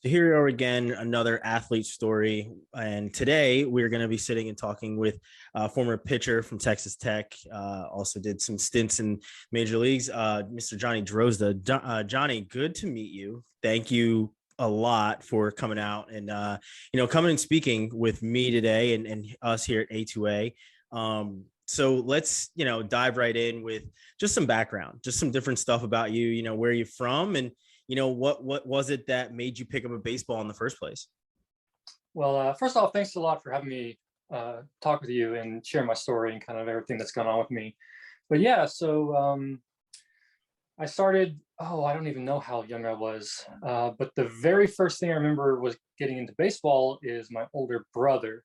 So here we are again, another athlete story. And today we're going to be sitting and talking with a former pitcher from Texas Tech, also did some stints in major leagues, Mr. Jonny Drozd. Jonny, good to meet you. Thank you a lot for coming out and, coming and speaking with me today and us here at A2A. So let's, dive right in with just some background, just some different stuff about you, where you're from and, what was it that made you pick up a baseball in the first place? Well, first off, thanks a lot for having me talk with you and share my story and kind of everything that's gone on with me. But yeah, so I started, I don't even know how young I was, but the very first thing I remember was getting into baseball is my older brother.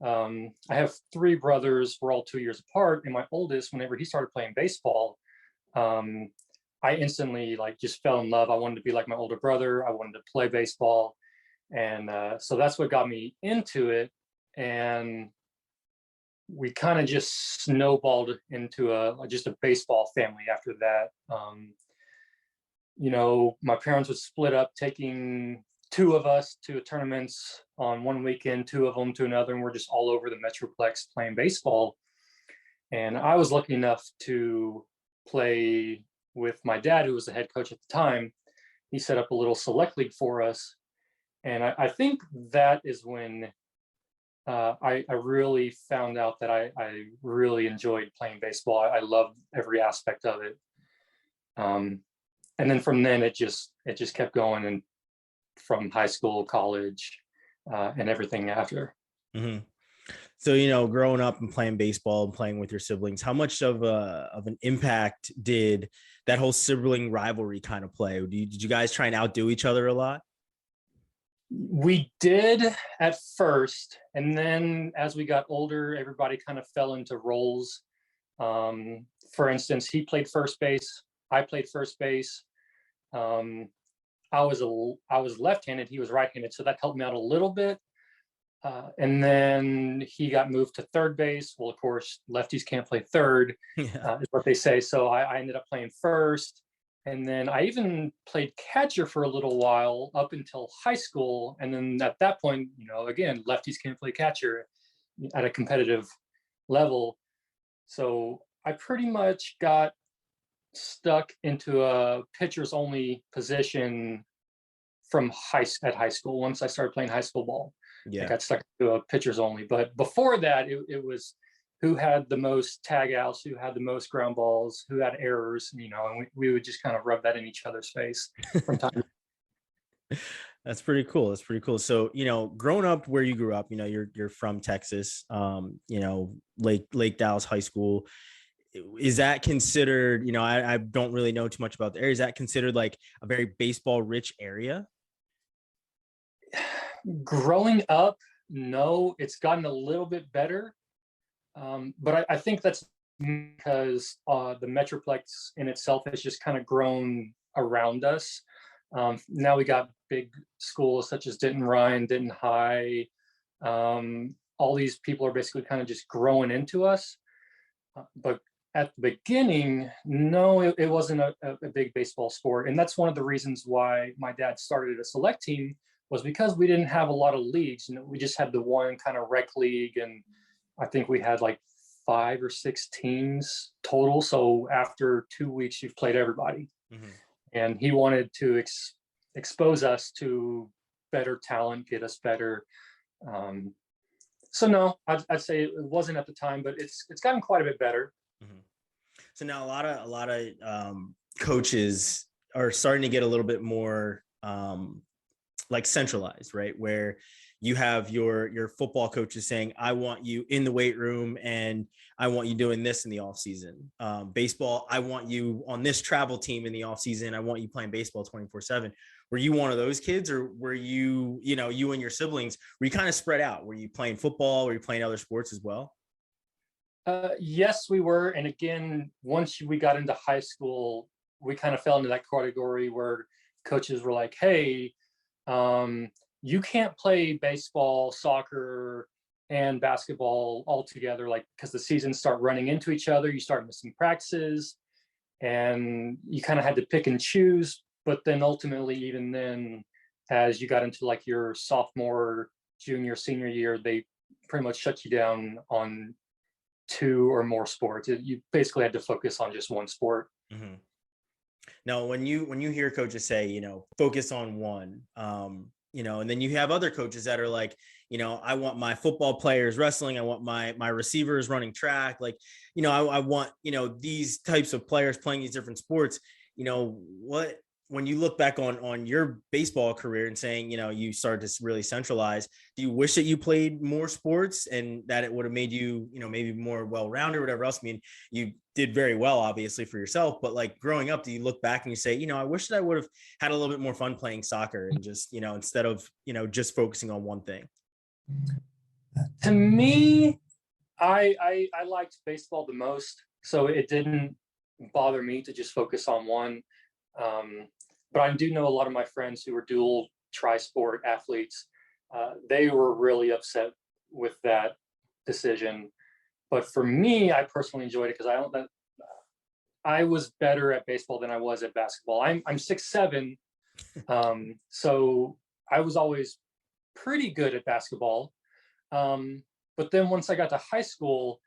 I have three brothers. We're all 2 years apart. And my oldest, whenever he started playing baseball, I instantly just fell in love. I wanted to be like my older brother. I wanted to play baseball. And so that's what got me into it. And we kind of just snowballed into just a baseball family after that. My parents would split up, taking two of us to tournaments on one weekend, two of them to another, and we're just all over the Metroplex playing baseball. And I was lucky enough to play with my dad, who was the head coach at the time. He set up a little select league for us. And I think that is when I really found out that I really enjoyed playing baseball. I loved every aspect of it. And then from then it just kept going, and from high school, college, and everything after. Mm-hmm. So, growing up and playing baseball and playing with your siblings, how much of an impact did that whole sibling rivalry kind of play? Did you guys try and outdo each other a lot? We did at first, and then as we got older, everybody kind of fell into roles. For instance, he played first base, I played first base. I was left-handed, he was right-handed, so that helped me out a little bit. And then he got moved to third base. Well, of course, lefties can't play third, is what they say. So I ended up playing first. And then I even played catcher for a little while up until high school. And then at that point, again, lefties can't play catcher at a competitive level. So I pretty much got stuck into a pitcher's only position at high school. Once I started playing high school ball, I got stuck to a pitchers only. But before that, it was who had the most tag outs, who had the most ground balls, who had errors, and we would just kind of rub that in each other's face from time to time. That's pretty cool. So, growing up where you grew up, you're from Texas, Lake Dallas High School. Is that considered, I don't really know too much about the area. Is that considered like a very baseball rich area? Growing up, no, it's gotten a little bit better. But I think that's because the Metroplex in itself has just kind of grown around us. Now we got big schools such as Denton High. All these people are basically kind of just growing into us. But at the beginning, no, it wasn't a big baseball sport. And that's one of the reasons why my dad started a select team, was because we didn't have a lot of leagues. We just had the one kind of rec league, and I think we had like 5 or 6 teams total. So after 2 weeks, you've played everybody. Mm-hmm. And he wanted to expose us to better talent, get us better. So no, I'd say it wasn't at the time, but it's gotten quite a bit better. Mm-hmm. So now a lot of coaches are starting to get a little bit more like centralized, right? Where you have your football coaches saying, I want you in the weight room and I want you doing this in the off season. Baseball, I want you on this travel team in the off season. I want you playing baseball 24/7. Were you one of those kids, or were you, you and your siblings, were you kind of spread out? Were you playing football? Were you playing other sports as well? Yes, we were. And again, once we got into high school, we kind of fell into that category where coaches were like, hey, you can't play baseball, soccer, and basketball all together, because the seasons start running into each other. You start missing practices, and you kind of had to pick and choose. But then ultimately, even then, as you got into like your sophomore, junior, senior year, they pretty much shut you down on 2 or more sports. You basically had to focus on just one sport. Mm-hmm. Now, when you hear coaches say, focus on one, and then you have other coaches that are like, I want my football players wrestling. I want my receivers running track. Like, I want, these types of players playing these different sports. When you look back on your baseball career and saying, you started to really centralize, do you wish that you played more sports and that it would have made you, maybe more well-rounded or whatever else? I mean, you did very well, obviously, for yourself, but like growing up, do you look back and you say, I wish that I would have had a little bit more fun playing soccer and just, instead of, just focusing on one thing? To me, I liked baseball the most, so it didn't bother me to just focus on one. But I do know a lot of my friends who were dual tri-sport athletes. They were really upset with that decision. But for me, I personally enjoyed it because I was better at baseball than I was at basketball. I'm 6'7", so I was always pretty good at basketball. But then once I got to high school,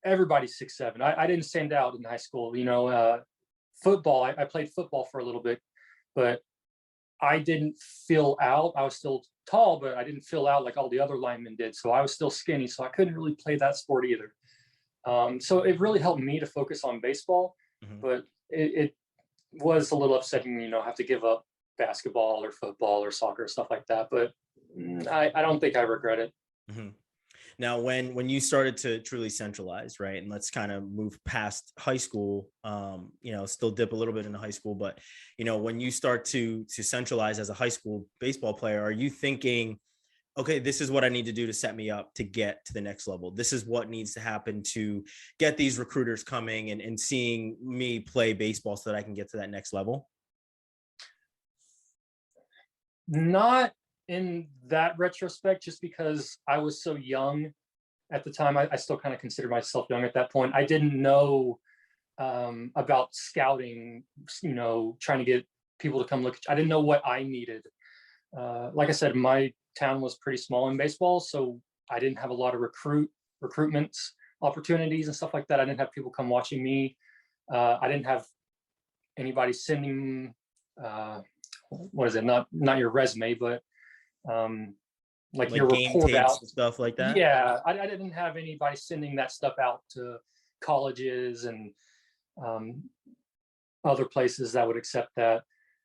everybody's 6'7". I didn't stand out in high school. Football, I played football for a little bit, but I didn't fill out. I was still tall, but I didn't fill out like all the other linemen did. So I was still skinny, so I couldn't really play that sport either. So it really helped me to focus on baseball, mm-hmm. but it was a little upsetting, have to give up basketball or football or soccer, stuff like that. But I don't think I regret it. Mm-hmm. Now, when you started to truly centralize, right, and let's kind of move past high school, still dip a little bit into high school, but, when you start to centralize as a high school baseball player, are you thinking, okay, this is what I need to do to set me up to get to the next level? This is what needs to happen to get these recruiters coming and seeing me play baseball so that I can get to that next level? Not in that retrospect, just because I was so young at the time. I still kind of consider myself young at that point. I didn't know about scouting, trying to get people to come look. I didn't know what I needed. Like I said, my town was pretty small in baseball, so I didn't have a lot of recruitment opportunities and stuff like that. I didn't have people come watching me. I didn't have anybody sending what is it? Not your resume, but like your report out and stuff like that. Yeah, I didn't have anybody sending that stuff out to colleges and other places that would accept that.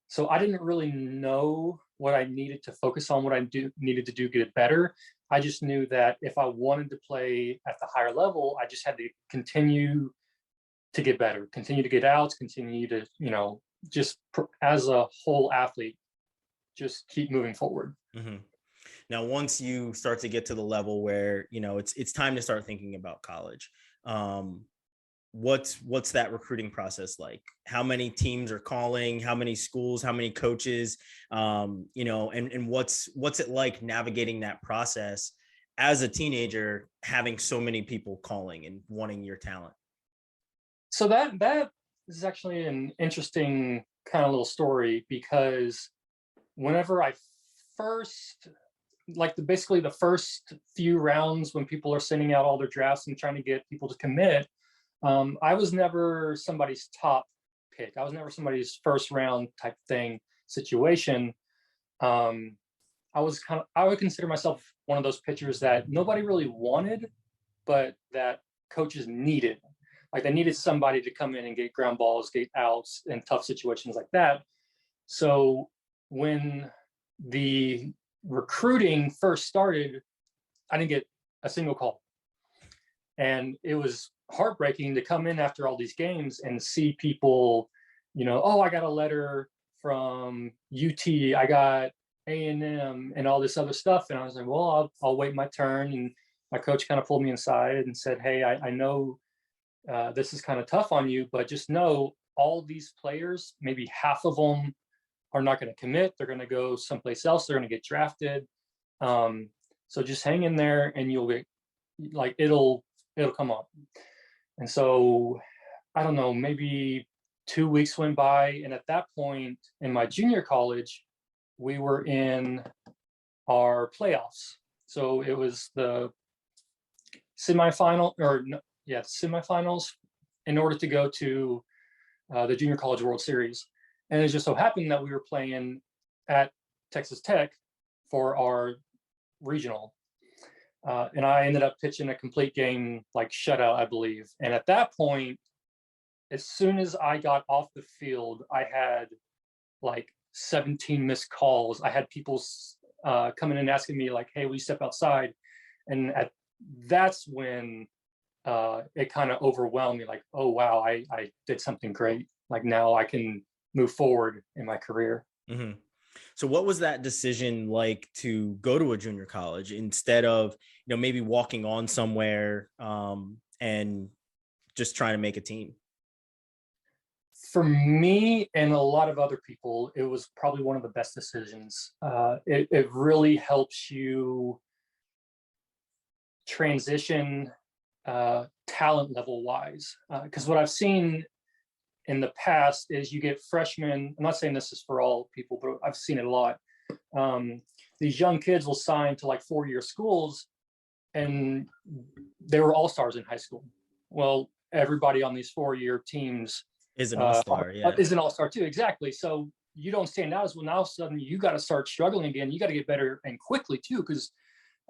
So I didn't really know what I needed to focus on, what I needed to do to get better. I just knew that if I wanted to play at the higher level, I just had to continue to get better, continue to get outs, continue to, just as a whole athlete, just keep moving forward. Mm-hmm. Now, once you start to get to the level where, it's time to start thinking about college, what's that recruiting process like? How many teams are calling? How many schools? How many coaches? And what's it like navigating that process as a teenager, having so many people calling and wanting your talent? So that is actually an interesting kind of little story, because whenever I first, basically the first few rounds when people are sending out all their drafts and trying to get people to commit, I was never somebody's top pick. I was never somebody's first round type thing situation. I would consider myself one of those pitchers that nobody really wanted, but that coaches needed. Like they needed somebody to come in and get ground balls, get outs in tough situations like that. So when the recruiting first started, I didn't get a single call. And it was heartbreaking to come in after all these games and see people, I got a letter from UT, I got A&M and all this other stuff. And I was like, well, I'll wait my turn. And my coach kind of pulled me inside and said, hey, I know this is kind of tough on you, but just know all these players, maybe half of them are not going to commit. They're going to go someplace else. They're going to get drafted. So just hang in there and you'll get, it'll come up. And so, I don't know, maybe 2 weeks went by. And at that point in my junior college, we were in our playoffs. So it was the semifinals in order to go to the Junior College World Series. And it just so happened that we were playing at Texas Tech for our regional. And I ended up pitching a complete game, like shutout, I believe. And at that point, as soon as I got off the field, I had like 17 missed calls. I had people coming in asking me like, hey, will you step outside? And that's when it kind of overwhelmed me, like, oh, wow, I did something great. Like now I can move forward in my career. Mm-hmm. So what was that decision like to go to a junior college instead of, maybe walking on somewhere and just trying to make a team? For me and a lot of other people, it was probably one of the best decisions. It really helps you transition talent level wise. Because what I've seen in the past is you get freshmen, I'm not saying this is for all people, but I've seen it a lot. These young kids will sign to like 4-year schools and they were all-stars in high school. Well, everybody on these 4-year teams Is an all-star, yeah. Is an all-star too, exactly. So you don't stand out as well. Now all of a sudden you got to start struggling again. You got to get better and quickly too, because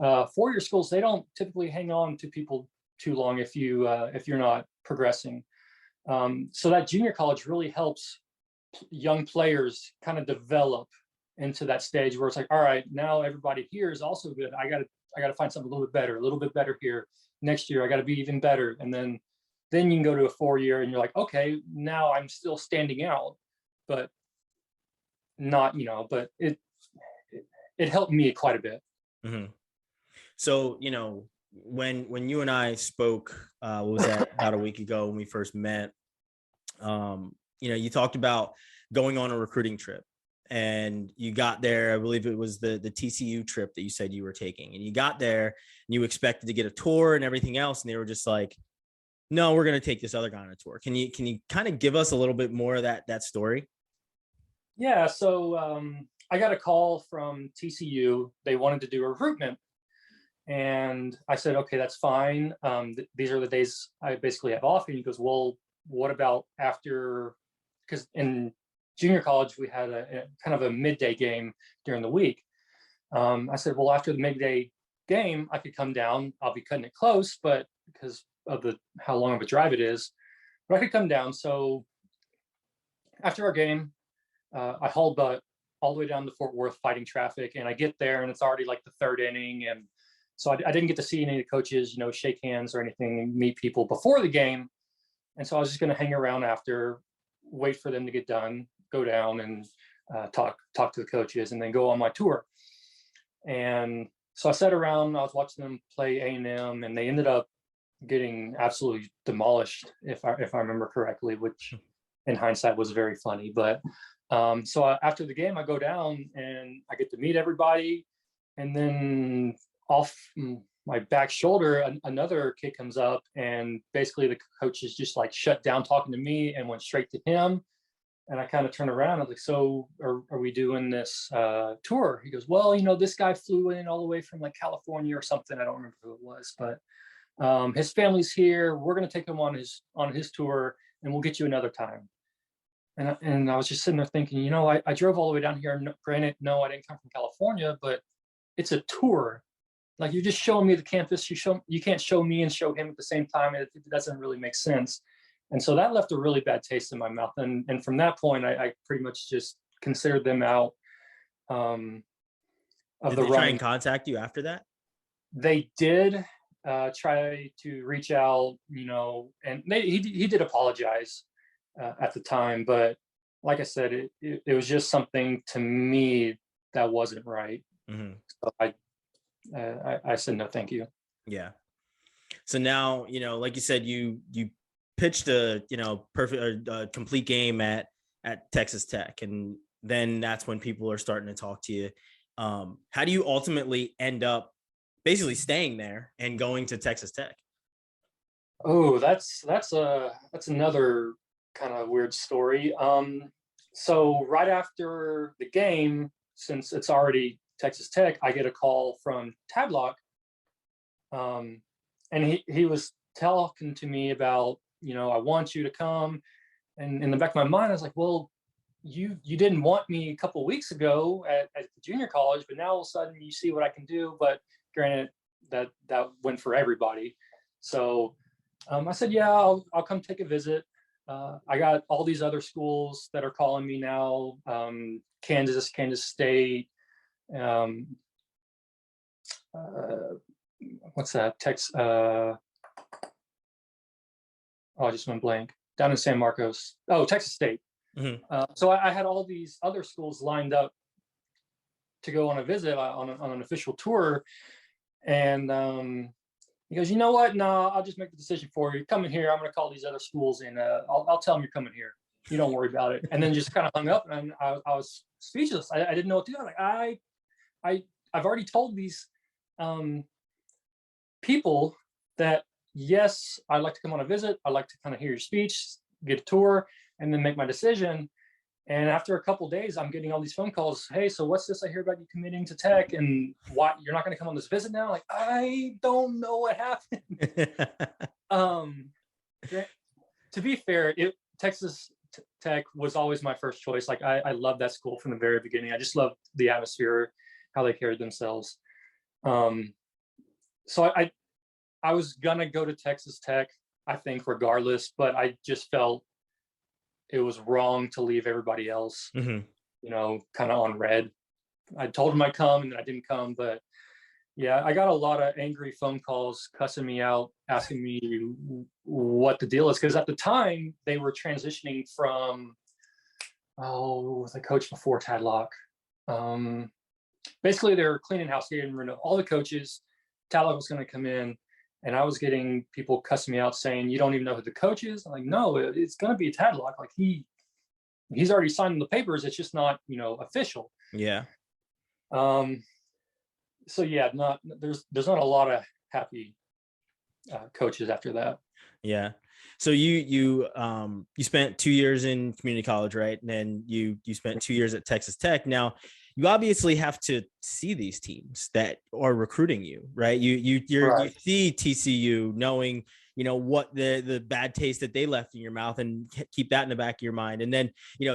4-year schools, they don't typically hang on to people too long if you're not progressing. So that junior college really helps young players kind of develop into that stage where it's like, all right, now everybody here is also good. I gotta find something a little bit better here. Next year I got to be even better, and then you can go to a 4-year and you're like, okay, now I'm still standing out, but not, but it helped me quite a bit. Mm-hmm. So, when you and I spoke, what was that, about a week ago when we first met, you talked about going on a recruiting trip, and you got there, I believe it was the TCU trip that you said you were taking, and you got there and you expected to get a tour and everything else. And they were just like, no, we're going to take this other guy on a tour. Can you kind of give us a little bit more of that story? Yeah. So, I got a call from TCU. They wanted to do a recruitment. And I said, okay, that's fine. These are the days I basically have off. And he goes, well, what about after? Because in junior college, we had a kind of a midday game during the week. I said, well, after the midday game, I could come down. I'll be cutting it close, but because of how long of a drive it is, but I could come down. So after our game, I hauled all the way down to Fort Worth fighting traffic. And I get there and it's already like the 3rd inning. And so I didn't get to see any of the coaches, shake hands or anything and meet people before the game. And so I was just going to hang around after, wait for them to get done, go down and talk to the coaches, and then go on my tour. And so I sat around, I was watching them play A&M, and they ended up getting absolutely demolished, if I remember correctly, which in hindsight was very funny. But so after the game, I go down and I get to meet everybody, and then off my back shoulder, another kid comes up, and basically the coach is just like shut down talking to me and went straight to him. And I kind of turned around. I was like, so are we doing this tour? He goes, well, this guy flew in all the way from like California or something. I don't remember who it was, but his family's here. We're going to take him on his tour, and we'll get you another time. And I was just sitting there thinking, I drove all the way down here. Granted, no, I didn't come from California, but it's a tour. Like, you're just showing me the campus. You can't show me and show him at the same time. It doesn't really make sense. And so that left a really bad taste in my mouth. And from that point, I pretty much just considered them out of Did the they running. try and contact you after that? They did try to reach out, and he did apologize at the time. But like I said, it was just something to me that wasn't right. Mm-hmm. So I said, no, thank you. Yeah. So now, like you said, you pitched a, perfect or complete game at Texas Tech. And then that's when people are starting to talk to you. How do you ultimately end up basically staying there and going to Texas Tech? Oh, that's another kind of weird story. So right after the game, since it's already Texas Tech, I get a call from Tadlock. And he was talking to me about, I want you to come. And in the back of my mind, I was like, well, you didn't want me a couple of weeks ago at the junior college, but now all of a sudden you see what I can do. But granted, that went for everybody. So I said, yeah, I'll come take a visit. I got all these other schools that are calling me now. Kansas State. What's that? I just went blank. Down in San Marcos. Oh, Texas State. Mm-hmm. So I had all these other schools lined up to go on a visit on an official tour. And he goes, you know what? No, I'll just make the decision for you. Come in here. I'm going to call these other schools and I'll tell them you're coming here. You don't worry about it. And then just kind of hung up, and I was speechless. I didn't know what to do. I'm like, I've already told these people that, yes, I'd like to come on a visit. I'd like to kind of hear your speech, get a tour, and then make my decision. And after a couple of days, I'm getting all these phone calls. Hey, so what's this I hear about you committing to Tech, and why you're not going to come on this visit now? Like, I don't know what happened. To be fair, Texas Tech was always my first choice. Like, I love that school from the very beginning. I just love the atmosphere, how they carried themselves. So I was gonna go to Texas Tech, I think, regardless, but I just felt it was wrong to leave everybody else, Mm-hmm. Kind of on red. I told them I'd come, and then I didn't come. But yeah, I got a lot of angry phone calls cussing me out, asking me what the deal is. Because at the time, they were transitioning from, the coach before Tadlock. Basically, they were cleaning house, getting rid of all the coaches. Tadlock was going to come in. And I was getting people cussing me out saying, you don't even know who the coach is. I'm like, no, it's going to be a Tadlock. Like he's already signed the papers. It's just not, official. Yeah. So yeah, there's not a lot of happy coaches after that. Yeah. So you spent 2 years in community college, right? And then you spent 2 years at Texas Tech. Now, you obviously have to see these teams that are recruiting you, right? You see TCU, knowing what the bad taste that they left in your mouth, and keep that in the back of your mind. And then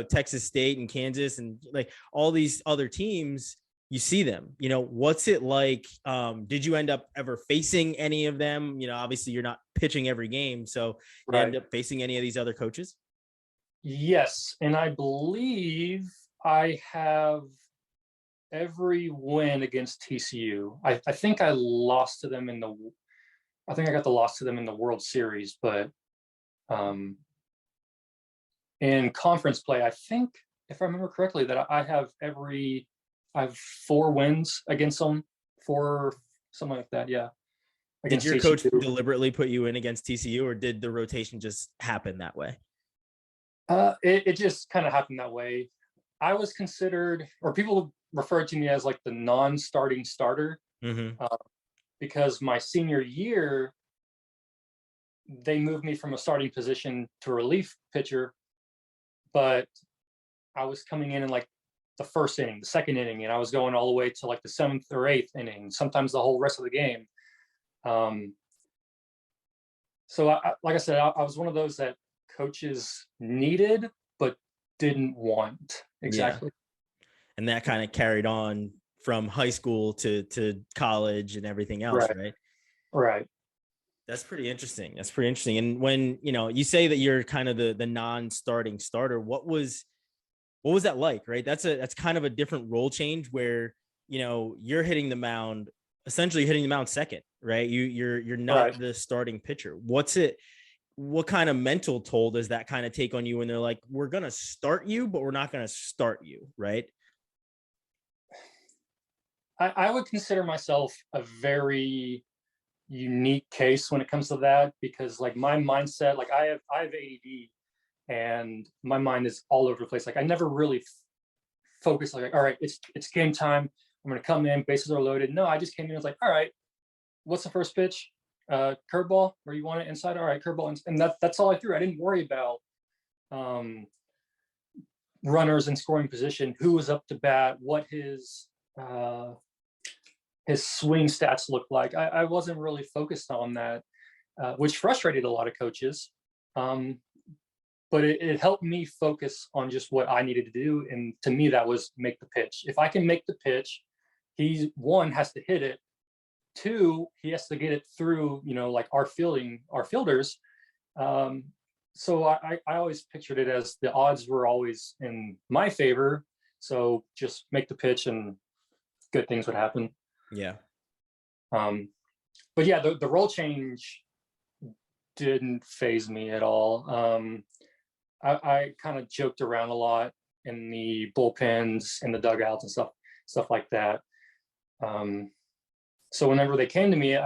Texas State and Kansas and like all these other teams, you see them. What's it like? Did you end up ever facing any of them? Obviously you're not pitching every game, so you end up facing any of these other coaches? Yes, and I believe I have every win against TCU. I think I lost to them I think I got the loss to them in the World Series, but in conference play, I think, if I remember correctly, that I have 4 wins against them, 4, something like that. Yeah. Did your coach deliberately put you in against TCU, or did the rotation just happen that way? It just kind of happened that way. I was considered, or people referred to me as like the non-starting starter, because my senior year, they moved me from a starting position to a relief pitcher, but I was coming in like the first inning, the second inning, and I was going all the way to like the 7th or 8th inning, sometimes the whole rest of the game. So like I said, I was one of those that coaches needed but didn't want. Exactly. Yeah. And that kind of carried on from high school to college and everything else, right? Right. That's pretty interesting. And when, you say that you're kind of the non-starting starter, what was that like, right? That's kind of a different role change where, you're hitting the mound, essentially hitting the mound second, right? You're not the starting pitcher. What kind of mental toll does that kind of take on you when they're like, we're going to start you, but we're not going to start you, right? I would consider myself a very unique case when it comes to that, because like my mindset, like I have ADD, and my mind is all over the place. Like I never really focus like, all right, it's game time. I'm going to come in, bases are loaded. No, I just came in and was like, all right, what's the first pitch? Curveball, where you want it inside? All right, curveball. And that's all I threw. I didn't worry about, runners in scoring position, who was up to bat, what his swing stats looked like. I wasn't really focused on that, which frustrated a lot of coaches. But it helped me focus on just what I needed to do. And to me, that was make the pitch. If I can make the pitch, he, one, has to hit it. Two, he has to get it through, like our fielders. So I always pictured it as the odds were always in my favor. So just make the pitch and good things would happen. Yeah. But yeah, the role change didn't faze me at all. I kind of joked around a lot in the bullpens and the dugouts and stuff like that. So whenever they came to me,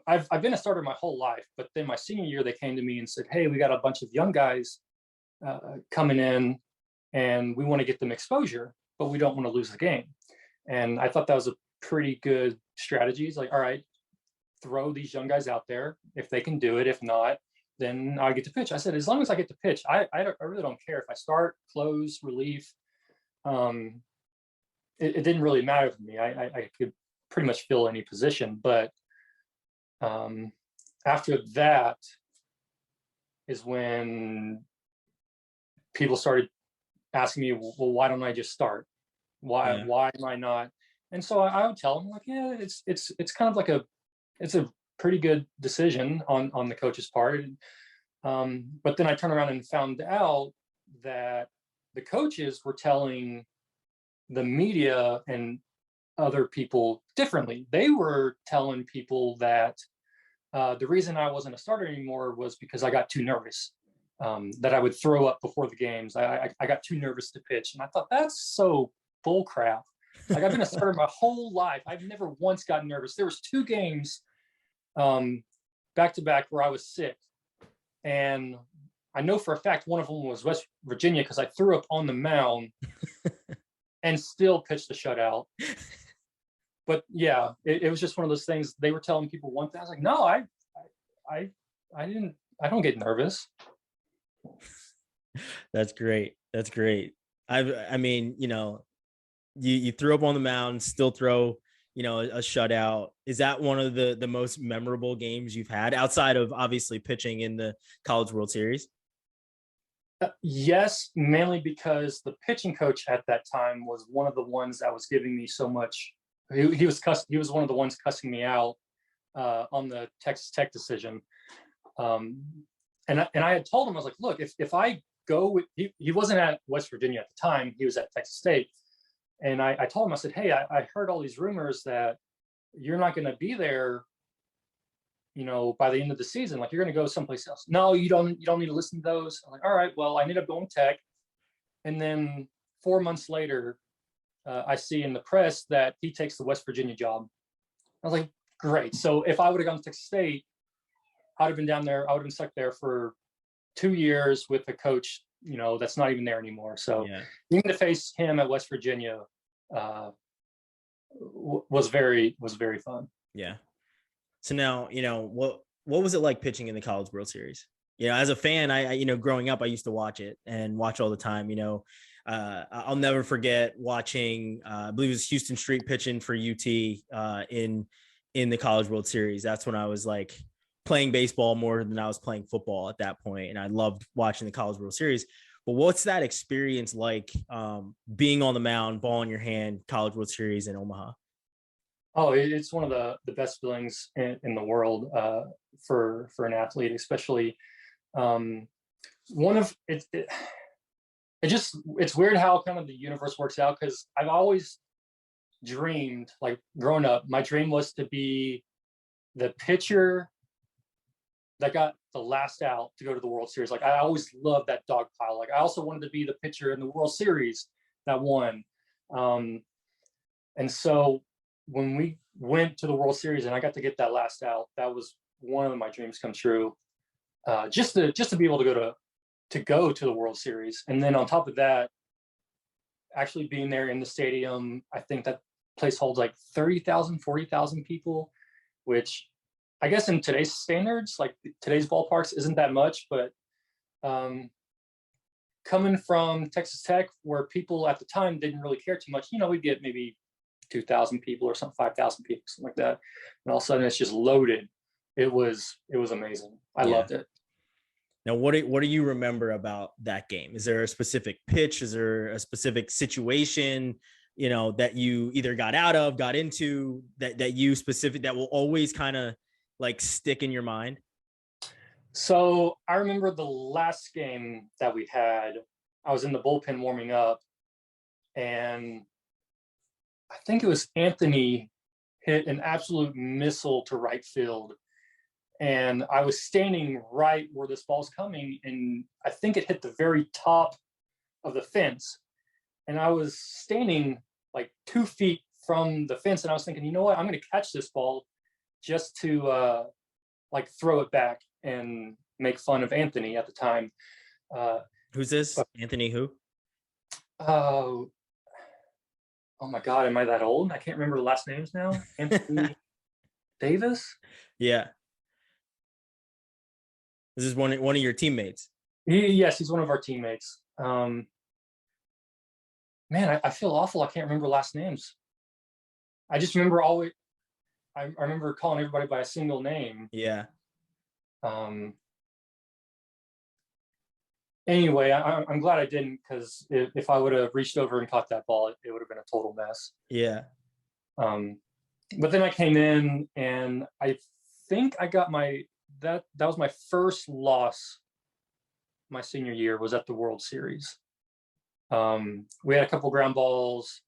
I've been a starter my whole life, but then my senior year, they came to me and said, hey, we got a bunch of young guys coming in and we want to get them exposure, but we don't want to lose the game. And I thought that was a pretty good strategy. It's like, all right, throw these young guys out there. If they can do it, if not, then I get to pitch. I said, as long as I get to pitch, I really don't care if I start, close, relief. It didn't really matter to me. I could pretty much fill any position. But after that is when people started asking me, well, why don't I just start? Why am I not? And so I would tell them, like, yeah, it's kind of like it's a pretty good decision on the coach's part. But then I turned around and found out that the coaches were telling the media and other people differently. They were telling people that the reason I wasn't a starter anymore was because I got too nervous, that I would throw up before the games. I got too nervous to pitch. And I thought, that's so bull crap. Like, I've been a starter my whole life. I've never once gotten nervous. There was 2 games back to back where I was sick. And I know for a fact one of them was West Virginia because I threw up on the mound and still pitched the shutout. But yeah, it was just one of those things. They were telling people one thing. I was like, no, I don't get nervous. That's great. That's great. I mean, you threw up on the mound, still throw, a shutout. Is that one of the most memorable games you've had outside of obviously pitching in the College World Series? Yes, mainly because the pitching coach at that time was one of the ones that was giving me so much. He was one of the ones cussing me out on the Texas Tech decision. And I had told him, I was like, look, if I go with, he wasn't at West Virginia at the time, he was at Texas State. And I told him, I said, hey, I heard all these rumors that you're not going to be there, by the end of the season. Like, you're going to go someplace else. No, you don't need to listen to those. I'm like, all right, well, I ended up going Tech. And then 4 months later, I see in the press that he takes the West Virginia job. I was like, great. So if I would have gone to Texas State, I'd have been down there. I would have been stuck there for 2 years with a coach, that's not even there anymore. So being to face him at West Virginia was very fun. Yeah. So now, what was it like pitching in the College World Series? As a fan, I growing up, I used to watch it and watch all the time. I'll never forget watching, I believe it was Houston Street pitching for UT in the College World Series. That's when I was like playing baseball more than I was playing football at that point. And I loved watching the College World Series. But what's that experience like, being on the mound, ball in your hand, College World Series in Omaha? Oh, it's one of the best feelings in the world for an athlete, especially it's weird how kind of the universe works out, because I've always dreamed, like growing up, my dream was to be the pitcher that got the last out to go to the World Series. Like, I always loved that dog pile. Like, I also wanted to be the pitcher in the World Series that won. And so when we went to the World Series and I got to get that last out, that was one of my dreams come true. Just to be able to go to the World Series. And then on top of that, actually being there in the stadium, I think that place holds like 30,000, 40,000 people, which I guess in today's standards, like today's ballparks, isn't that much, but coming from Texas Tech, where people at the time didn't really care too much, we'd get maybe 2,000 people or something, 5,000 people, something like that. And all of a sudden it's just loaded. It was amazing. I loved it. Now, what do you remember about that game? Is there a specific pitch? Is there a specific situation, that you either got out of, got into, that will always kind of like stick in your mind? So I remember the last game that we had, I was in the bullpen warming up, and I think it was Anthony hit an absolute missile to right field. And I was standing right where this ball's coming, and I think it hit the very top of the fence. And I was standing like 2 feet from the fence, and I was thinking, you know what, I'm going to catch this ball just to like throw it back and make fun of Anthony at the time. Who's this? Anthony who? Oh my God, am I that old? I can't remember the last names now. Anthony Davis? Yeah. This is one of your teammates. Yes, he's one of our teammates. Man, I feel awful. I can't remember last names. I just remember I remember calling everybody by a single name. Yeah. Anyway, I'm glad I didn't, because if I would have reached over and caught that ball, it would have been a total mess. Yeah. But then I came in, and I think I got that was my first loss my senior year, was at the World Series. We had a couple ground balls,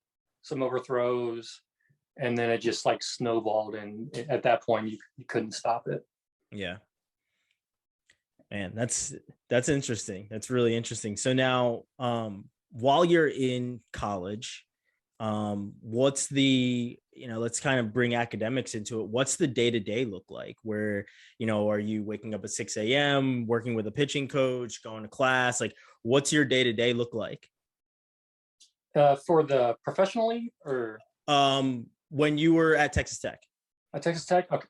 some overthrows, and then it just like snowballed, and at that point you couldn't stop it. Yeah. Man, that's interesting. That's really interesting. So now, while you're in college, what's the, let's kind of bring academics into it. What's the day-to-day look like? Where, are you waking up at 6 a.m., working with a pitching coach, going to class? Like, what's your day-to-day look like? For the professionally, or? When you were at Texas Tech. At Texas Tech? Okay.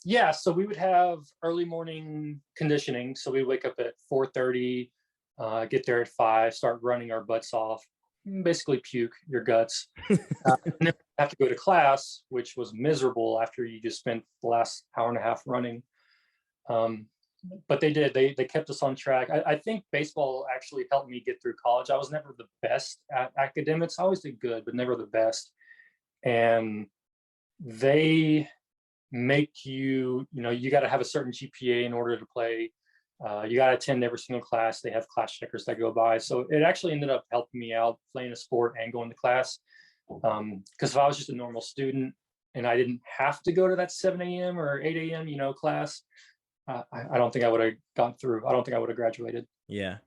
Yeah, so we would have early morning conditioning. So we wake up at 4:30, get there at 5, start running our butts off, basically puke your guts. And then have to go to class, which was miserable after you just spent the last hour and a half running. But they kept us on track. I think baseball actually helped me get through college. I was never the best at academics. I always did good, but never the best. And they make you got to have a certain GPA in order to play. You got to attend every single class. They have class checkers that go by. So it actually ended up helping me out playing a sport and going to class. Because if I was just a normal student and I didn't have to go to that 7 a.m. or 8 a.m. Class, I don't think I would have gone through. I don't think I would have graduated. Yeah.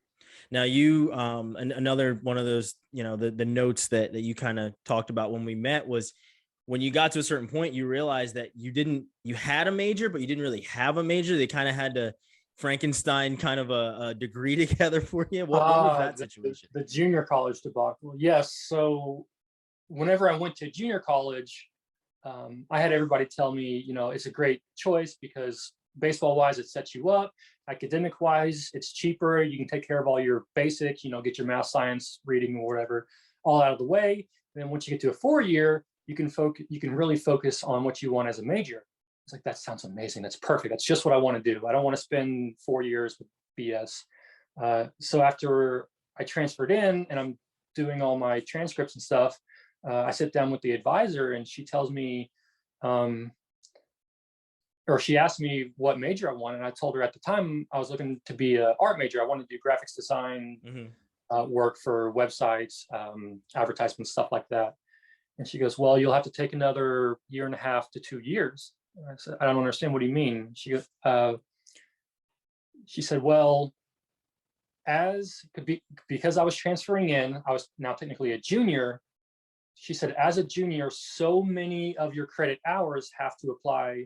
Now you, another one of those, the notes that you kind of talked about when we met was, when you got to a certain point, you realized that you had a major, but you didn't really have a major. They kind of had to Frankenstein kind of a degree together for you. What was that situation? The junior college debacle. Yes. So whenever I went to junior college, I had everybody tell me, it's a great choice because baseball wise, it sets you up. Academic wise, it's cheaper. You can take care of all your basic, get your math, science, reading, or whatever, all out of the way. And then once you get to a 4-year, you can really focus on what you want as a major. It's like, that sounds amazing. That's perfect. That's just what I want to do. I don't want to spend 4 years with BS. So after I transferred in and I'm doing all my transcripts and stuff, I sit down with the advisor and she tells me, or she asked me what major I wanted. And I told her at the time I was looking to be an art major. I wanted to do graphics design, work for websites, advertisements, stuff like that. And she goes, well, you'll have to take another 1.5 to 2 years. And I said, I don't understand. What do you mean? She said, well, because I was transferring in, I was now technically a junior. She said, as a junior, so many of your credit hours have to apply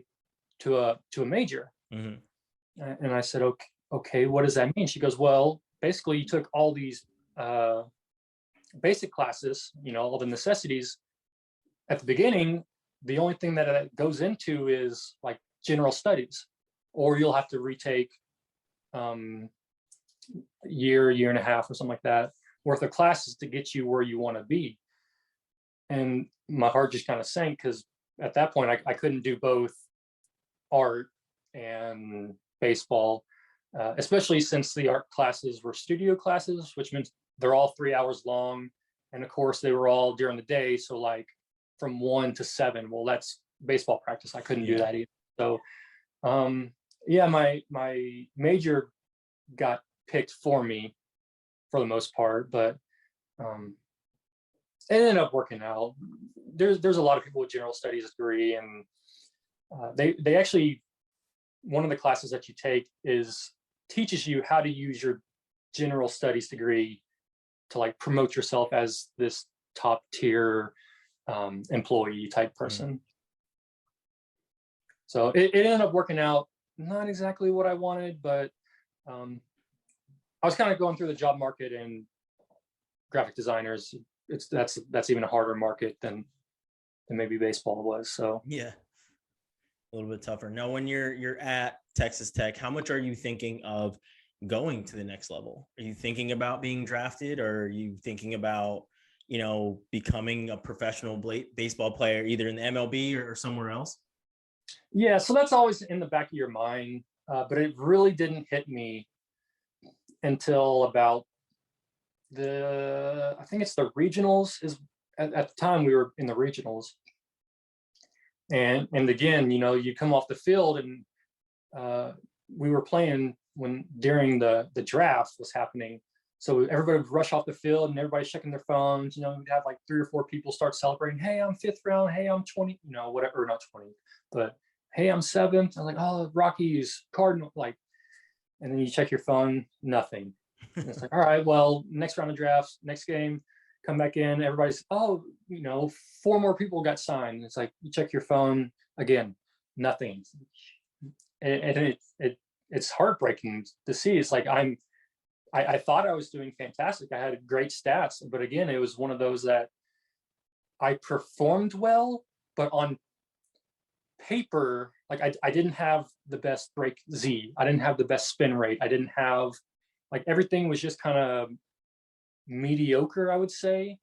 to a major. And I said, okay, what does that mean? She goes, well, basically you took all these basic classes, all the necessities. At the beginning, the only thing that it goes into is like general studies, or you'll have to retake year and a half or something like that worth of classes to get you where you want to be. And my heart just kind of sank because at that point I couldn't do both art and baseball, especially since the art classes were studio classes, which means they're all 3 hours long. And of course they were all during the day. So like from 1 to 7, well, that's baseball practice. I couldn't do that either. So yeah, my major got picked for me for the most part, but it ended up working out. There's a lot of people with general studies degree, and they actually, one of the classes that you take teaches you how to use your general studies degree to like promote yourself as this top tier employee type person. So it ended up working out. Not exactly what I wanted, but I was kind of going through the job market, and graphic designers, that's even a harder market than maybe baseball was. So yeah, a little bit tougher. Now, when you're at Texas Tech, how much are you thinking of going to the next level? Are you thinking about being drafted, or are you thinking about, becoming a professional baseball player, either in the MLB or somewhere else? Yeah, so that's always in the back of your mind, but it really didn't hit me until about I think it's the regionals. At the time we were in the regionals, and again, you come off the field, and we were playing during the draft was happening. So everybody would rush off the field, and everybody's checking their phones. We'd have like 3 or 4 people start celebrating. Hey, I'm 5th round. Hey, I'm 20. Whatever, or not 20, but hey, I'm 7th. I'm like, oh, Rockies, Cardinal, like, and then you check your phone, nothing. And it's like, all right, well, next round of drafts, next game, come back in. Everybody's, 4 more people got signed. It's like you check your phone again, nothing. And it's heartbreaking to see. It's like I thought I was doing fantastic. I had great stats, but again, it was one of those that I performed well, but on paper, like I didn't have the best break Z. I didn't have the best spin rate. I didn't have, like, everything was just kind of mediocre, I would say,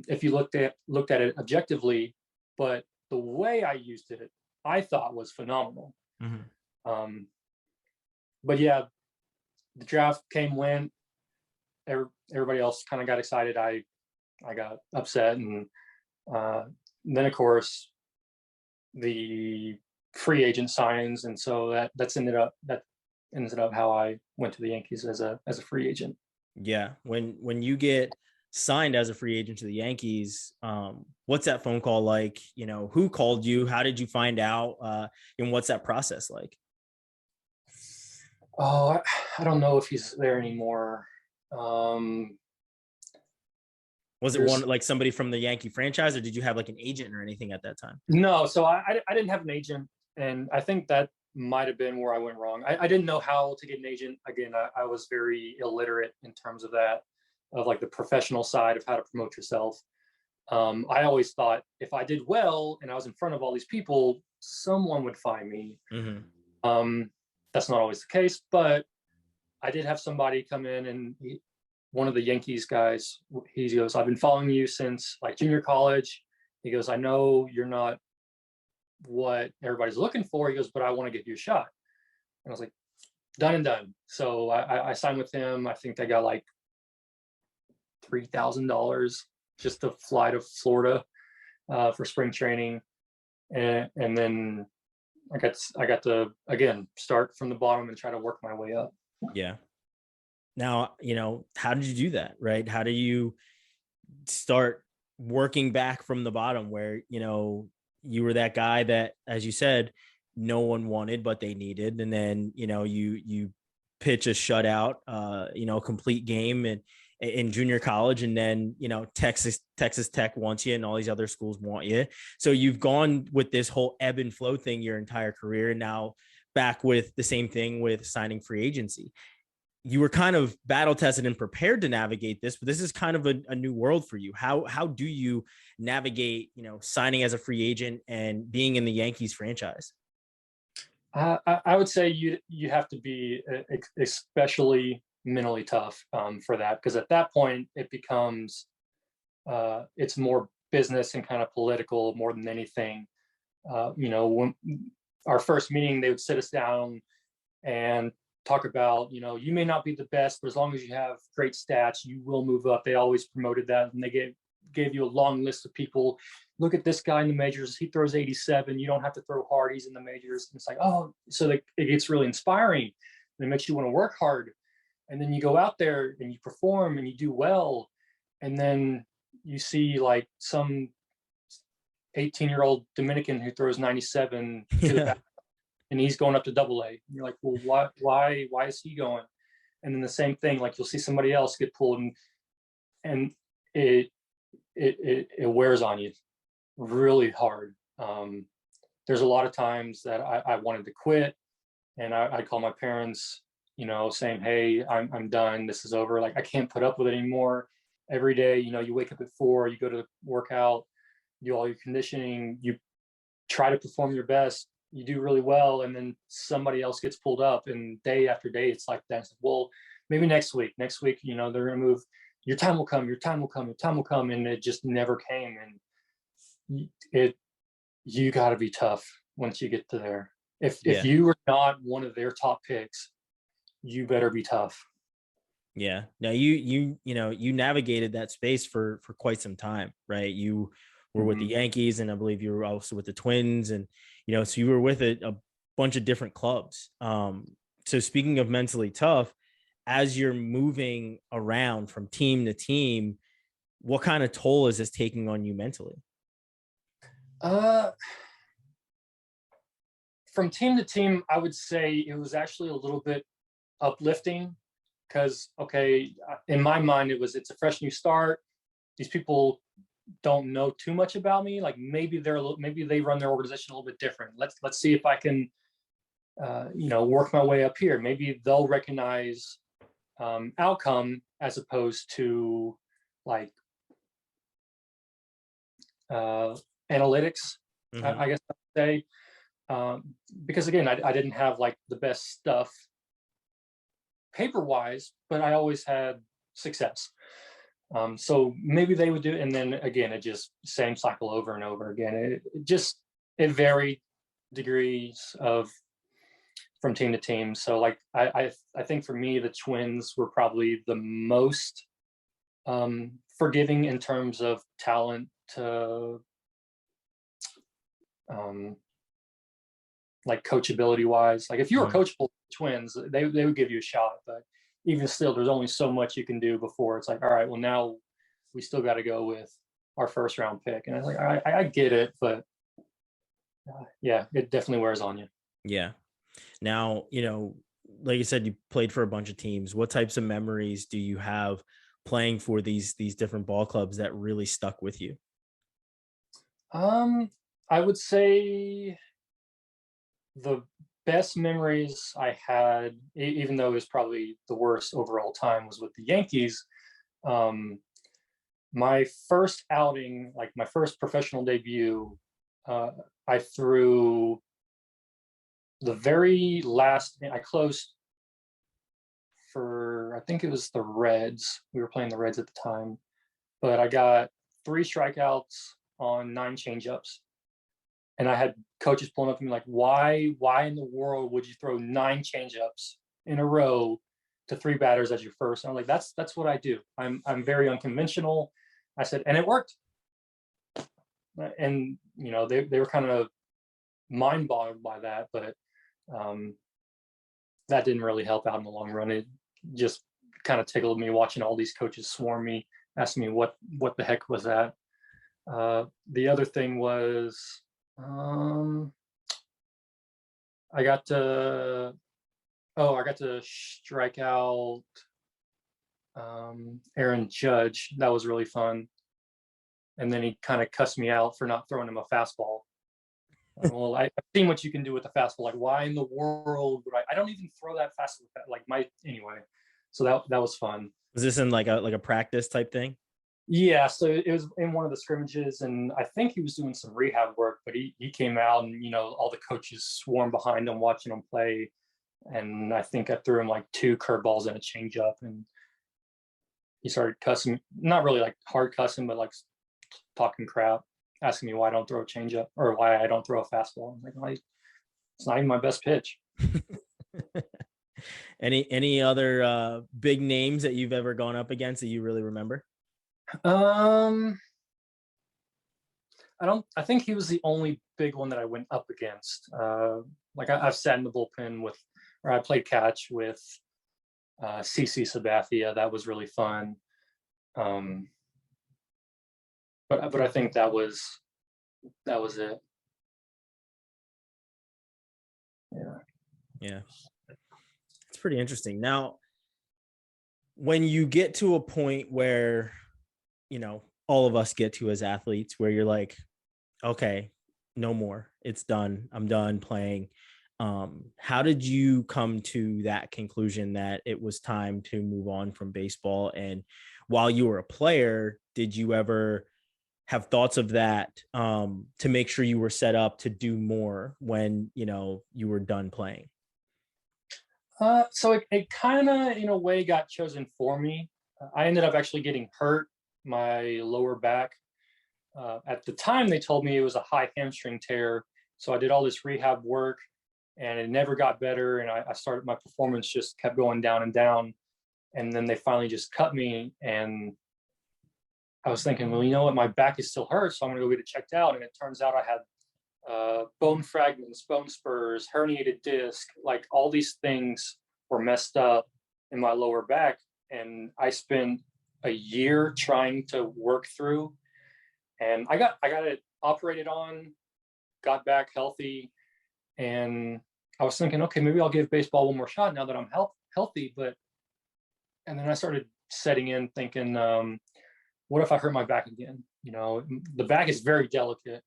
if you looked at it objectively. But the way I used it, I thought was phenomenal. But yeah, the draft went. Everybody else kind of got excited. I got upset, and then of course the free agent signs, and so that ended up how I went to the Yankees as a free agent. Yeah, when you get signed as a free agent to the Yankees, what's that phone call like? Who called you? How did you find out? And what's that process like? Oh, I don't know if he's there anymore. Was it one like somebody from the Yankee franchise, or did you have like an agent or anything at that time? No, so I didn't have an agent, and I think that might have been where I went wrong. I didn't know how to get an agent. Again, I was very illiterate in terms of that, of like the professional side of how to promote yourself. I always thought if I did well and I was in front of all these people, someone would find me. That's not always the case, but I did have somebody come in, and one of the Yankees guys, he goes, I've been following you since like junior college. He goes, I know you're not what everybody's looking for. He goes, but I want to give you a shot. And I was like, done and done. So I signed with him. I think I got like $3,000 just to fly to Florida for spring training. And then I got to, again, start from the bottom and try to work my way up. Yeah. Now, how did you do that, right? How do you start working back from the bottom where, you were that guy that, as you said, no one wanted, but they needed. And then, you pitch a shutout, complete game in junior college. And then, Texas Tech wants you and all these other schools want you. So you've gone with this whole ebb and flow thing your entire career. And now back with the same thing with signing free agency. You were kind of battle tested and prepared to navigate this, but this is kind of a new world for you. How do you navigate, signing as a free agent and being in the Yankees franchise? I would say you have to be especially mentally tough for that, because at that point it becomes it's more business and kind of political more than anything. When our first meeting, they would sit us down and talk about, you may not be the best, but as long as you have great stats, you will move up. They always promoted that, and they gave you a long list of people. Look at this guy in the majors. He throws 87. You don't have to throw hard. He's in the majors. And it's like, oh, so it gets really inspiring. And it makes you want to work hard. And then you go out there and you perform and you do well. And then you see like some 18-year-old Dominican who throws 97 to the back, and he's going up to AA. And you're like, well, why is he going? And then the same thing, like you'll see somebody else get pulled, and it wears on you really hard. There's a lot of times that I wanted to quit, and I'd call my parents, saying, hey, I'm done. This is over. Like, I can't put up with it anymore. Every day, you wake up at 4, you go to work out, do all your conditioning, you try to perform your best, you do really well, and then somebody else gets pulled up, and day after day it's like that. Well, maybe next week, they're gonna move. Your time will come, and it just never came. And you got to be tough once you get to there. If you are not one of their top picks, you better be tough. Yeah. Now you navigated that space for quite some time, right? You were with the Yankees, and I believe you were also with the Twins, and so you were with a bunch of different clubs. So speaking of mentally tough, as you're moving around from team to team, what kind of toll is this taking on you mentally? From team to team, I would say it was actually a little bit uplifting, because, okay, in my mind, it's a fresh new start. These people don't know too much about me. Like, maybe they run their organization a little bit different. Let's see if I can, work my way up here. Maybe they'll recognize outcome as opposed to like analytics. I guess I'd say, because again, I didn't have like the best stuff paper wise, but I always had success. So maybe they would do it, and then again, it just same cycle over and over again. It varied degrees of from team to team. So like I think for me, the Twins were probably the most forgiving in terms of talent to like coachability wise. Like if you were coachable Twins, they would give you a shot, but even still, there's only so much you can do before it's like, all right, well, now we still got to go with our first round pick. And I was like, all right, I get it, but yeah, it definitely wears on you. Yeah. Now, like you said, you played for a bunch of teams. What types of memories do you have playing for these different ball clubs that really stuck with you? I would say the best memories I had, even though it was probably the worst overall time, was with the Yankees. My first outing, like my first professional debut, I threw the very last. I closed for, I think it was the Reds. We were playing the Reds at the time, but I got 3 strikeouts on 9 changeups. And I had coaches pulling up to me like, why in the world would you throw 9 changeups in a row to 3 batters as your first? And I'm like, that's what I do. I'm very unconventional. I said, and it worked. And they were kind of mind boggled by that, but that didn't really help out in the long run. It just kind of tickled me watching all these coaches swarm me, asking me what the heck was that. The other thing was, I got to strike out Aaron Judge. That was really fun. And then he kind of cussed me out for not throwing him a fastball. Well, I've seen what you can do with the fastball. Like, why in the world would I don't even throw that fast with that. Like anyway. So that was fun. Was this in like a practice type thing? Yeah, so it was in one of the scrimmages, and I think he was doing some rehab work, but he came out, and all the coaches swarmed behind him watching him play, and I think I threw him like 2 curveballs and a changeup, and he started cussing, not really like hard cussing, but like talking crap, asking me why I don't throw a changeup or why I don't throw a fastball. I'm like, it's not even my best pitch. Any other big names that you've ever gone up against that you really remember? I think he was the only big one that I went up against. Like I've sat in the bullpen with, or I played catch with CC Sabathia. That was really fun. But I think that was it. Yeah. It's pretty interesting. Now, when you get to a point where, all of us get to as athletes, where you're like, okay, no more, it's done, I'm done playing. How did you come to that conclusion that it was time to move on from baseball? And while you were a player, did you ever have thoughts of that to make sure you were set up to do more when, you were done playing? So it kind of, in a way, got chosen for me. I ended up actually getting hurt my lower back. At the time, they told me it was a high hamstring tear. So I did all this rehab work, and it never got better. And I started, my performance just kept going down and down. And then they finally just cut me. And I was thinking, well, you know what? My back is still hurt, so I'm going to go get it checked out. And it turns out I had bone fragments, bone spurs, herniated disc, like all these things were messed up in my lower back. And I spent a year trying to work through, and I got it operated on, got back healthy. And I was thinking, okay, maybe I'll give baseball one more shot now that I'm healthy. And then I started setting in thinking, what if I hurt my back again? The back is very delicate.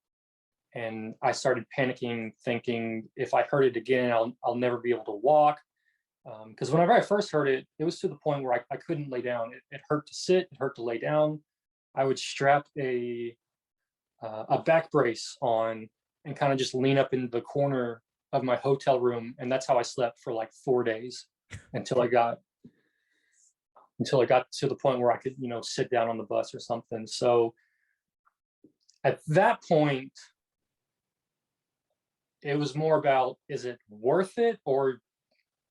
And I started panicking, thinking if I hurt it again, I'll never be able to walk. Because whenever I first hurt it, it was to the point where I couldn't lay down. It hurt to sit, it hurt to lay down. I would strap a back brace on and kind of just lean up in the corner of my hotel room, and that's how I slept for like 4 days until I got to the point where I could, sit down on the bus or something. So at that point, it was more about, is it worth it, or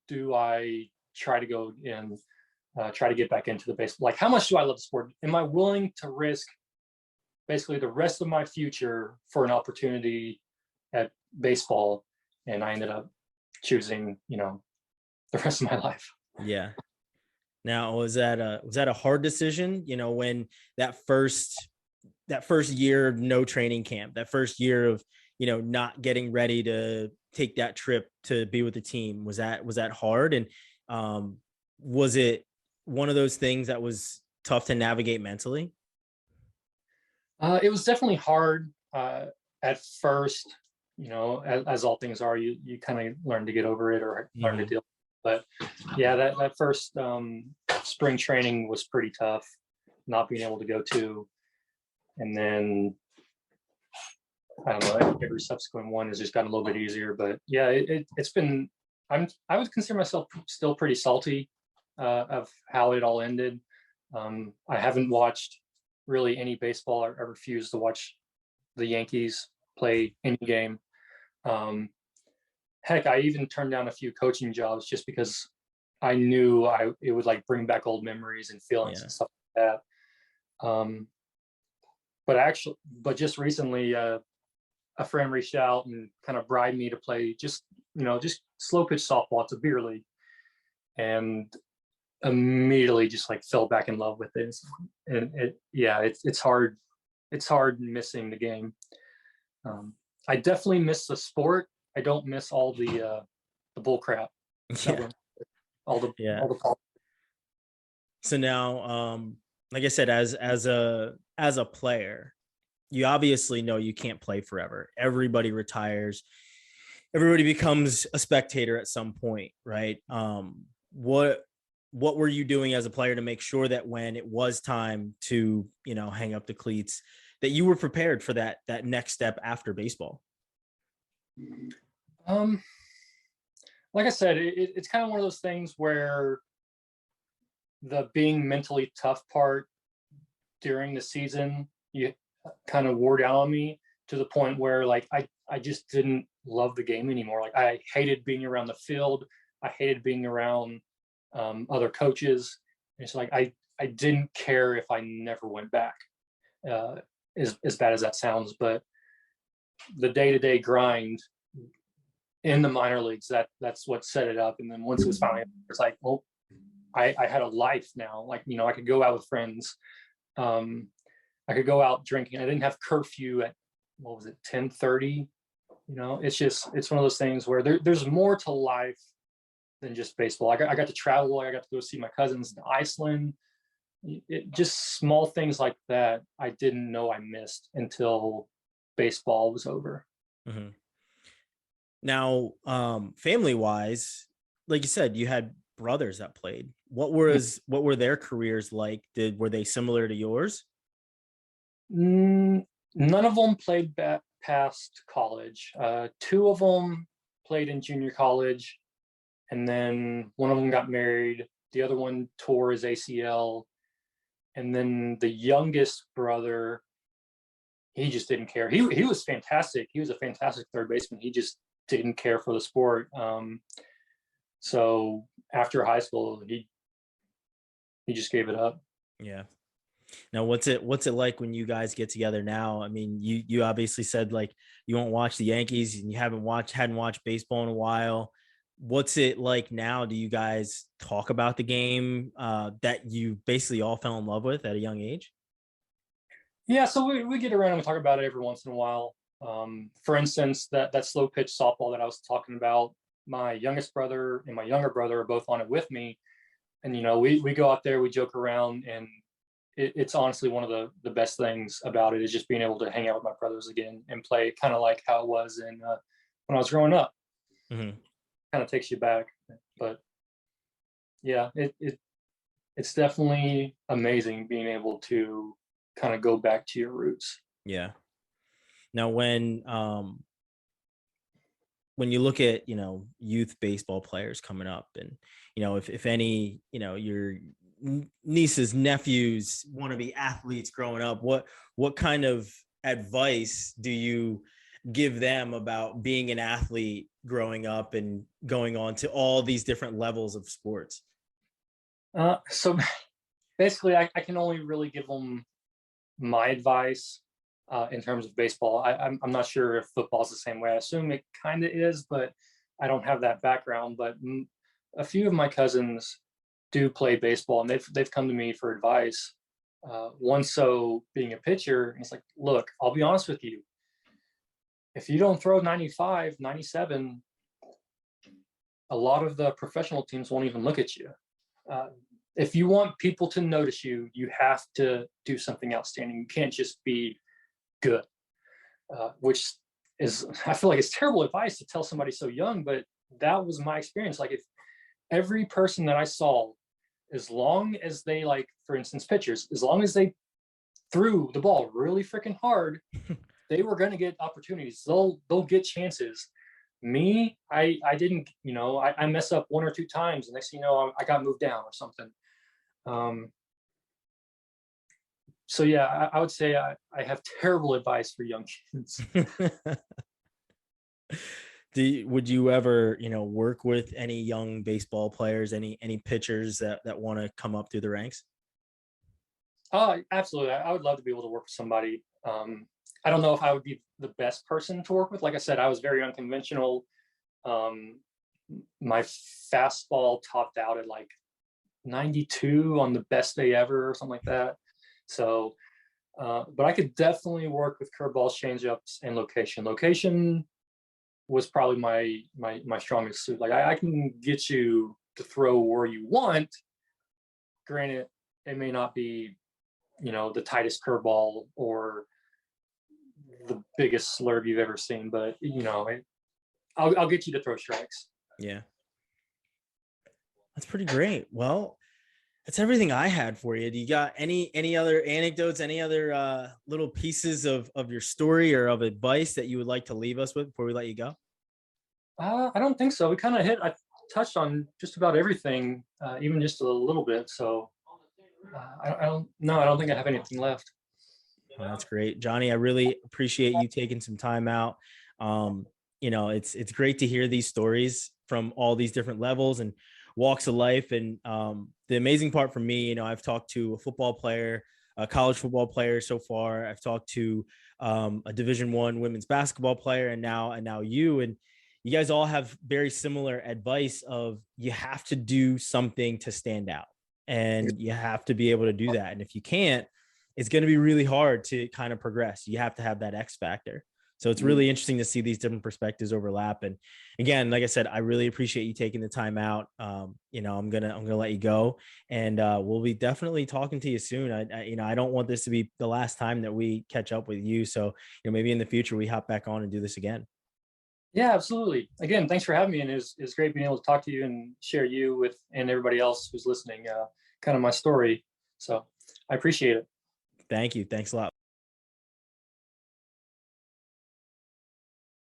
do I try to go and try to get back into the baseball? Like, how much do I love the sport? Am I willing to risk basically the rest of my future for an opportunity at baseball? And I ended up choosing, the rest of my life. Yeah. Now, was that a hard decision? When that first year of no training camp, that first year of, not getting ready to take that trip to be with the team, was that hard? And was it one of those things that was tough to navigate mentally? It was definitely hard at first. As all things are, you kind of learn to get over it or learn to deal. But yeah, that first spring training was pretty tough, not being able to go to. And then I don't know, every subsequent one has just gotten a little bit easier. But yeah, it's been, I would consider myself still pretty salty of how it all ended. I haven't watched really any baseball. I refuse to watch the Yankees play any game. Heck, I even turned down a few coaching jobs just because I knew it would like bring back old memories and feelings and stuff like that. But just recently, a friend reached out and kind of bribed me to play just slow pitch softball. It's a beer league, and immediately just like fell back in love with it. And it's hard. It's hard missing the game. I definitely miss the sport. I don't miss all the bull crap. Yeah. All the. So now, like I said, as a player, you obviously know you can't play forever. Everybody retires. Everybody becomes a spectator at some point, right? What what were you doing as a player to make sure that when it was time to, hang up the cleats, that you were prepared for that next step after baseball? Like I said, it's kind of one of those things where the being mentally tough part during the season, you kind of wore down on me to the point where like I just didn't love the game anymore. Like I hated being around the field. I hated being around other coaches. It's like I didn't care if I never went back. As bad as that sounds, but the day-to-day grind in the minor leagues, that's what set it up. And then once it was finally, it's like, well, I had a life now. Like, I could go out with friends. I could go out drinking. I didn't have curfew at, 10:30. It's one of those things where there's more to life than just baseball. I got to travel. I got to go see my cousins in Iceland. Just small things like that I didn't know I missed until baseball was over. Mm-hmm. Now, family wise, like you said, you had brothers that played. What were their careers like? Were they similar to yours? None of them played past college. Two of them played in junior college, and then one of them got married. The other one tore his ACL. And then the youngest brother, he just didn't care. He was fantastic. He was a fantastic third baseman. He just didn't care for the sport. So after high school, he just gave it up. Yeah. Now, what's it like when you guys get together now? I mean, you obviously said like you won't watch the Yankees and you hadn't watched baseball in a while. What's it like now? Do you guys talk about the game that you basically all fell in love with at a young age? Yeah, so we get around and we talk about it every once in a while. For instance, that slow pitch softball that I was talking about, my youngest brother and my younger brother are both on it with me. And, we go out there, we joke around, and it's honestly one of the best things about it is just being able to hang out with my brothers again and play kind of like how it was when I was growing up. Mm-hmm. Kind of takes you back, but yeah, it's definitely amazing being able to kind of go back to your roots. Yeah. Now, when you look at youth baseball players coming up, and if any your nieces, nephews want to be athletes growing up, what kind of advice do you give them about being an athlete growing up and going on to all these different levels of sports? So basically I can only really give them my advice in terms of baseball. I'm not sure if football is the same way. I assume it kind of is, but I don't have that background. But a few of my cousins do play baseball, and they've come to me for advice. One so being a pitcher, and it's like, look, I'll be honest with you. If you don't throw 95, 97, a lot of the professional teams won't even look at you. If you want people to notice you, you have to do something outstanding. You can't just be good, which is, I feel like it's terrible advice to tell somebody so young, but that was my experience. Like if every person that I saw, as long as they, like, for instance, pitchers, as long as they threw the ball really freaking hard, they were going to get opportunities. They'll get chances. Me, I didn't, I mess up one or two times, and next thing you know, I got moved down or something. So yeah, I would say I have terrible advice for young kids. Would you ever, work with any young baseball players, any pitchers that want to come up through the ranks? Absolutely. I would love to be able to work with somebody. I don't know if I would be the best person to work with. Like I said, I was very unconventional. My fastball topped out at like 92 on the best day ever or something like that. So, but I could definitely work with curveballs, changeups, and location. Location was probably my strongest suit. Like I can get you to throw where you want. Granted, it may not be, the tightest curveball or the biggest slurve you've ever seen, but I'll get you to throw strikes. Yeah, that's pretty great. Well, That's everything I had for you. Do you got any other anecdotes, any other little pieces of your story or of advice that you would like to leave us with before we let you go? I don't think so. I touched on just about everything, even just a little bit. So I don't, no, I don't think I have anything left. Well, that's great, Johnny. I really appreciate you taking some time out. Um, it's great to hear these stories from all these different levels and walks of life. And the amazing part for me, I've talked to a football player, a college football player so far. I've talked to a Division I women's basketball player, and now you. And you guys all have very similar advice of you have to do something to stand out, and you have to be able to do that. And if you can't, it's going to be really hard to kind of progress. You have to have that X factor. So it's really interesting to see these different perspectives overlap. And again, like I said, I really appreciate you taking the time out. I'm gonna let you go, and we'll be definitely talking to you soon. I don't want this to be the last time that we catch up with you. So maybe in the future we hop back on and do this again. Yeah, absolutely. Again, thanks for having me, and it's great being able to talk to you and share you with and everybody else who's listening, kind of my story. So I appreciate it. Thank you. Thanks a lot.